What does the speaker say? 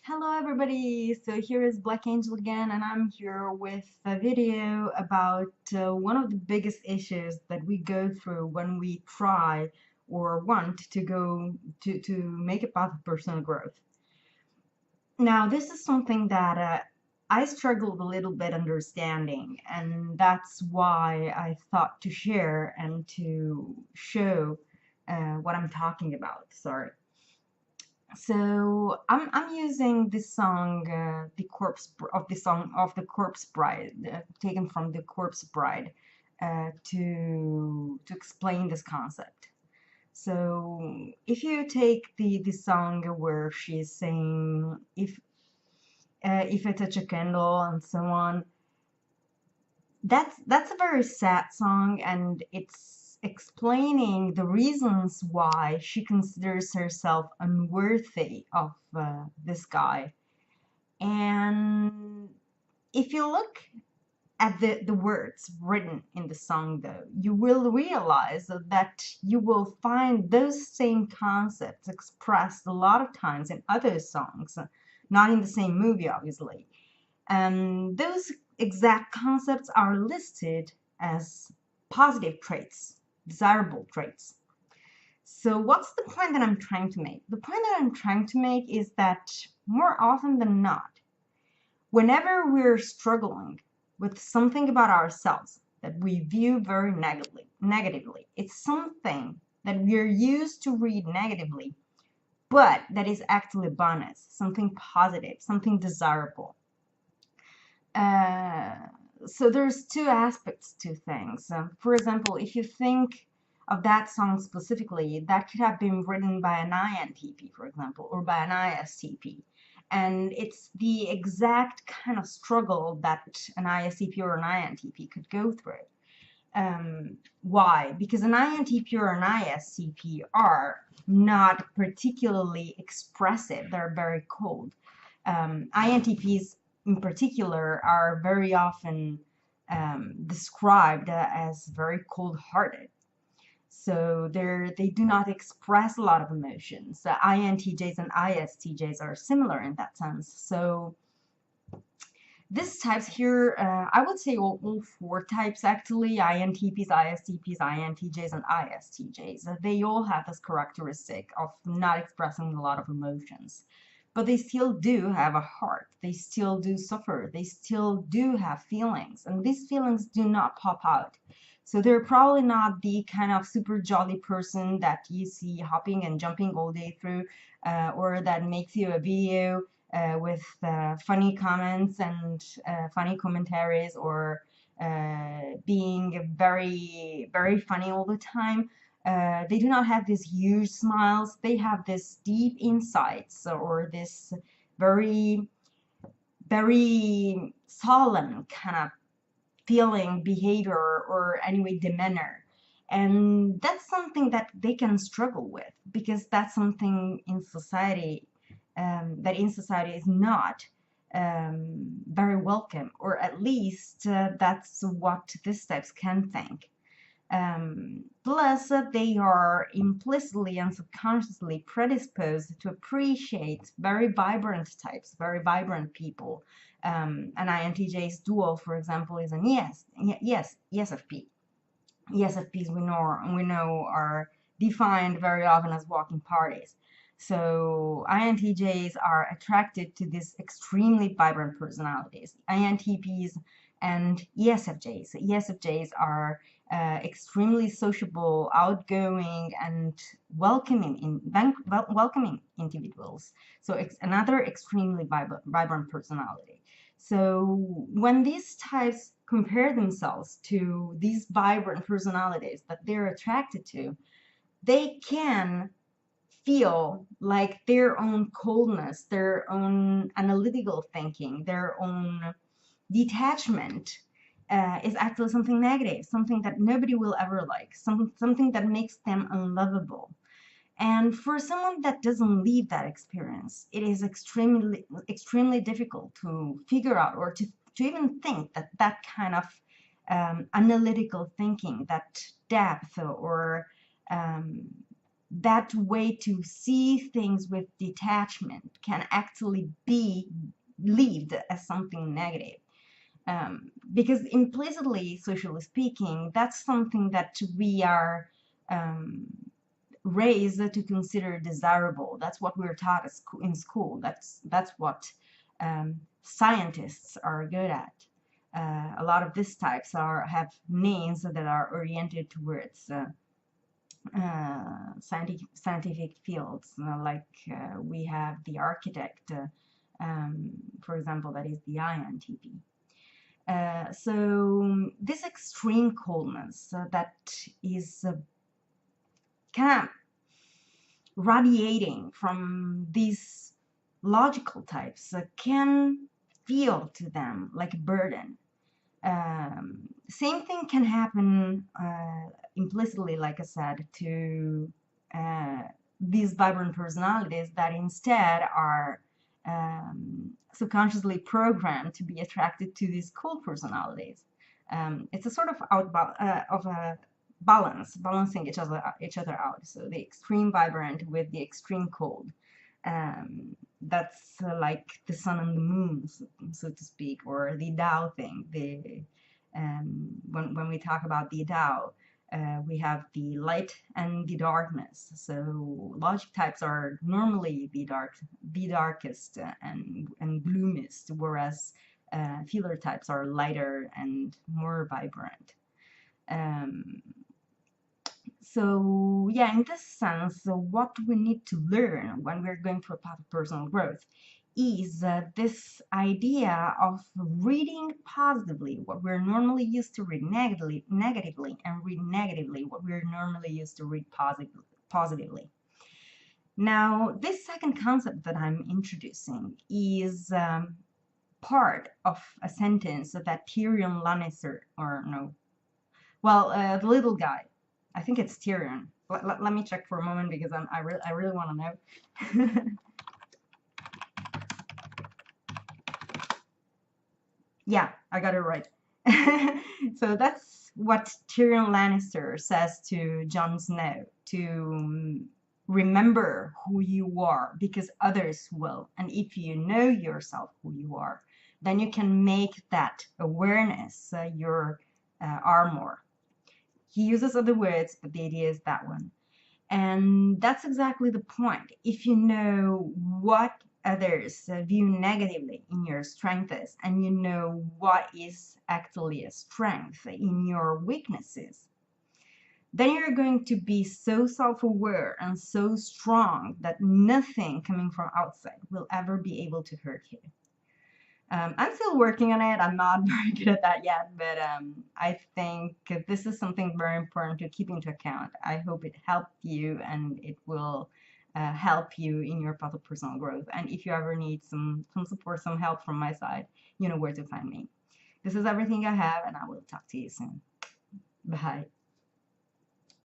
Hello everybody, so here is Black Angel again, and I'm here with a video about one of the biggest issues that we go through when we try or want to go to make a path of personal growth. Now, this is something that I struggled a little bit understanding, and that's why I thought to share and to show what I'm talking about. Sorry. So I'm using this song, the corpse of the song of the Corpse Bride, taken from the Corpse Bride, to explain this concept. So if you take the song where she's saying if I touch a candle and so on, that's a very sad song, and it's explaining the reasons why she considers herself unworthy of this guy. And if you look at the words written in the song, though, you will realize that you will find those same concepts expressed a lot of times in other songs, not in the same movie, obviously. And those exact concepts are listed as positive traits, desirable traits. So, what's the point that I'm trying to make? The point that I'm trying to make is that more often than not, whenever we're struggling with something about ourselves that we view very negatively, it's something that we're used to read negatively, but that is actually bonus, something positive, something desirable. Uh, so there's two aspects to things. For example, if you think of that song specifically, that could have been written by an INTP, for example, or by an ISTP. And it's the exact kind of struggle that an ISTP or an INTP could go through. Why? Because an INTP or an ISTP are not particularly expressive. They're very cold. INTPs in particular are very often described as very cold-hearted. So they do not express a lot of emotions. INTJs and ISTJs are similar in that sense. So these types here, I would say all four types actually, INTPs, ISTPs, INTJs, and ISTJs. They all have this characteristic of not expressing a lot of emotions. But they still do have a heart. They still do suffer. They still do have feelings. And these feelings do not pop out. So they're probably not the kind of super jolly person that you see hopping and jumping all day through, or that makes you a video with funny comments and funny commentaries, or being very, very funny all the time. They do not have these huge smiles. They have this deep insights, or this very, very solemn kind of feeling, behavior, or anyway, demeanor. And that's something that they can struggle with, because that's something in society that in society is not very welcome, or at least that's what these types can think. Plus, they are implicitly and subconsciously predisposed to appreciate very vibrant types, very vibrant people. An INTJ's dual, for example, is an ESFP. ESFPs we know are defined very often as walking parties. So INTJs are attracted to these extremely vibrant personalities. INTPs and ESFJs. ESFJs are extremely sociable, outgoing, and welcoming individuals. So it's another extremely vibrant personality. So when these types compare themselves to these vibrant personalities that they're attracted to, they can feel like their own coldness, their own analytical thinking, their own detachment is actually something negative, something that nobody will ever like, something that makes them unlovable. And for someone that doesn't live that experience, it is extremely difficult to figure out, or to even think that that kind of analytical thinking, that depth, or um, that way to see things with detachment can actually be lived as something negative. Because implicitly, socially speaking, that's something that we are um, raised to consider desirable. That's what we're taught in school. That's what scientists are good at. A lot of these types have names that are oriented towards scientific fields. Like we have the architect, for example, that is the INTP. So this extreme coldness that is kind of radiating from these logical types can feel to them like a burden. Same thing can happen implicitly, like I said, to uh, these vibrant personalities that instead are subconsciously programmed to be attracted to these cool personalities. It's a sort of of a balancing each other out. So the extreme vibrant with the extreme cold. That's like the sun and the moon, so to speak, or the Tao thing. When we talk about the Tao, we have the light and the darkness. So logic types are normally the darkest and gloomist, whereas feeler types are lighter and more vibrant. Um, so yeah, in this sense, what we need to learn when we're going through a path of personal growth is this idea of reading positively what we're normally used to read negatively, and read negatively what we're normally used to read positively. Now, this second concept that I'm introducing is part of a sentence that Tyrion Lannister, or no, well, the little guy, I think it's Tyrion. Let me check for a moment because I really want to know. Yeah, I got it right. So that's what Tyrion Lannister says to Jon Snow, to remember who you are because others will. And if you know yourself who you are, then you can make that awareness your armor. He uses other words, but the idea is that one. And that's exactly the point. If you know what others view negatively in your strengths, and you know what is actually a strength in your weaknesses, then you're going to be so self-aware and so strong that nothing coming from outside will ever be able to hurt you. I'm still working on it. I'm not very good at that yet, but I think this is something very important to keep into account. I hope it helped you, and it will help you in your path of personal growth. And if you ever need some support, some help from my side, you know where to find me. This is everything I have, and I will talk to you soon. Bye.